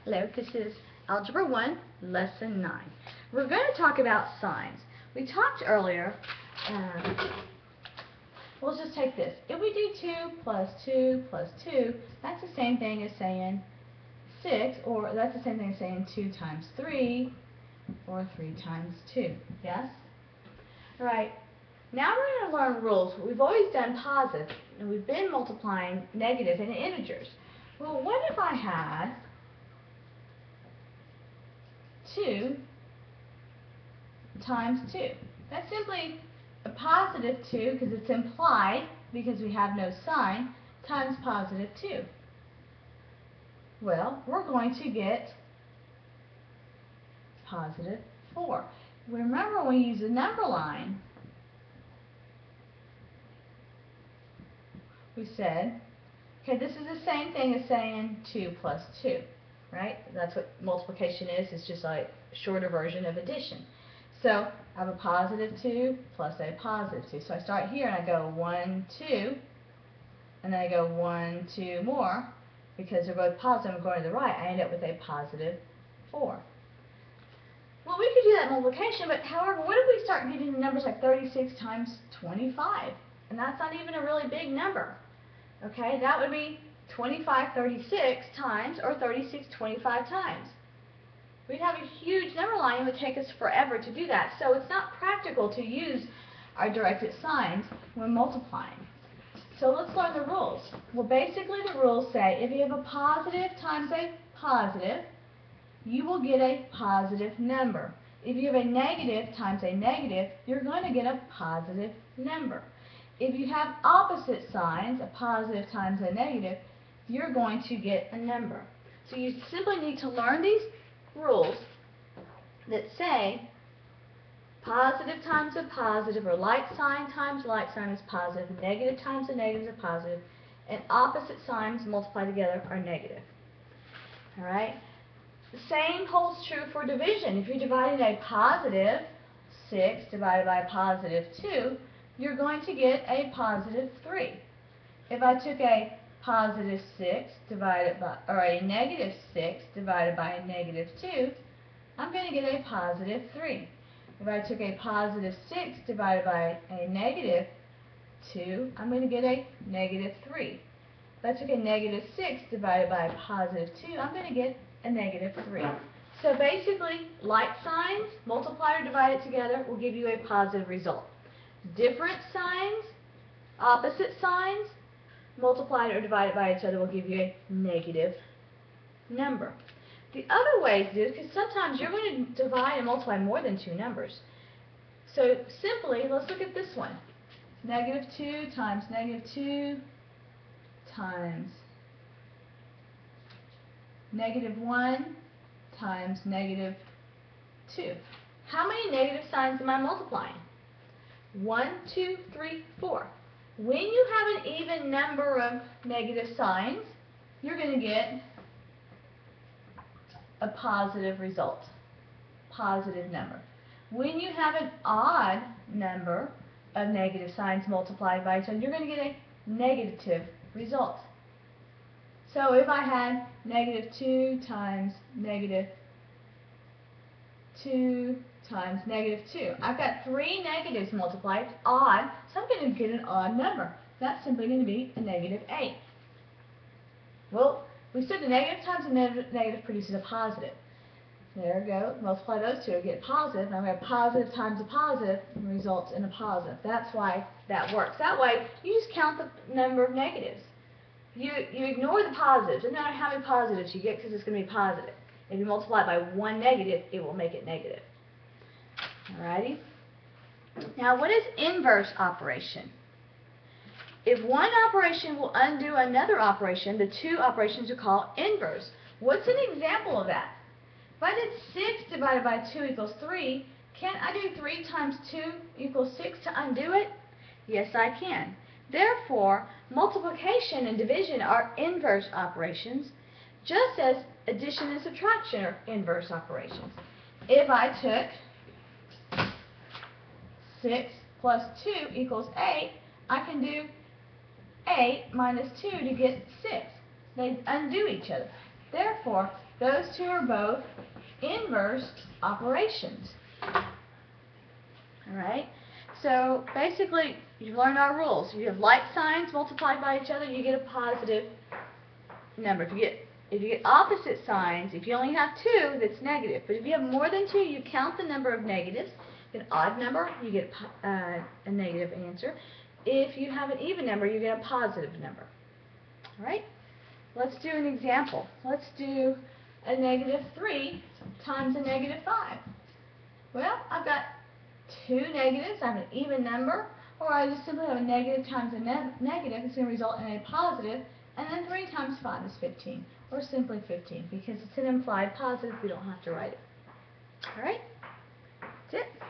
Hello, this is Algebra 1, Lesson 9. We're going to talk about signs. We talked earlier, we'll just take this. If we do 2 plus 2 plus 2, that's the same thing as saying 6, or that's the same thing as saying 2 times 3, or 3 times 2. Yes? All right. Now we're going to learn rules. We've always done positive, and we've been multiplying negative and integers. Well, what if I had 2 times 2? That's simply a positive 2 because it's implied because we have no sign times positive 2. Well, we're going to get positive 4. Remember, when we use the number line, we said, okay, this is the same thing as saying 2 plus 2, right? That's what multiplication is. It's just like a shorter version of addition. So I have a positive 2 plus a positive 2. So I start here and I go 1, 2, and then I go 1, 2 more. Because they're both positive, I'm going to the right, I end up with a positive 4. Well, we could do that multiplication, but however, what if we start getting numbers like 36 times 25? And that's not even a really big number. Okay, that would be 25 36 times, or 36 25 times. We'd have a huge number line. It would take us forever to do that. So it's not practical to use our directed signs when multiplying. So let's learn the rules. Well, basically the rules say if you have a positive times a positive, you will get a positive number. If you have a negative times a negative, you're going to get a positive number. If you have opposite signs, a positive times a negative, you're going to get a number. So you simply need to learn these rules that say positive times a positive, or like sign times like sign is positive, negative times a negative is a positive, and opposite signs multiplied together are negative. Alright? The same holds true for division. If you're dividing a positive 6 divided by a positive 2, you're going to get a positive 3. If I took a positive 6 divided by, or a negative 6 divided by a negative 2, I'm going to get a positive 3. If I took a positive 6 divided by a negative 2, I'm going to get a negative 3. If I took a negative 6 divided by a positive 2, I'm going to get a negative 3. So basically, like signs, multiplied or divided together, will give you a positive result. Different signs, opposite signs, multiplied or divided by each other will give you a negative number. The other way to do it, because sometimes you're going to divide and multiply more than two numbers. So simply, let's look at this one. Negative 2 times negative 2 times negative 1 times negative 2. How many negative signs am I multiplying? 1, 2, 3, 4. When you have an even number of negative signs, you're going to get a positive result, positive number. When you have an odd number of negative signs multiplied by each other, you're going to get a negative result. So if I had negative 2 times negative 2 times negative 2, I've got 3 negatives multiplied, odd, so I'm going to get an odd number. That's simply going to be a negative 8. Well, we said the negative times a negative produces a positive. There we go. Multiply those two to get positive. Now we have positive times a positive results in a positive. That's why that works. That way, you just count the number of negatives. You ignore the positives. Doesn't matter how many positives you get because it's going to be positive. If you multiply it by one negative, it will make it negative. Alrighty? Now, what is inverse operation? If one operation will undo another operation, the two operations are called inverse. What's an example of that? If I did 6 divided by 2 equals 3, can't I do 3 times 2 equals 6 to undo it? Yes, I can. Therefore, multiplication and division are inverse operations, just as addition and subtraction are inverse operations. If I took 6 plus 2 equals 8, I can do 8 minus 2 to get 6. They undo each other. Therefore, those two are both inverse operations. Alright? So basically, you've learned our rules. If you have like signs multiplied by each other, you get a positive number. If you get opposite signs, if you only have two, that's negative. But if you have more than two, you count the number of negatives. An odd number, you get a negative answer. If you have an even number, you get a positive number. Alright? Let's do an example. Let's do a -3 times a -5. Well, I've got two negatives. I have an even number. Or I just simply have a negative times a negative. It's going to result in a positive. And then 3 times 5 is 15. Or simply 15. Because it's an implied positive, we don't have to write it. Alright? That's it.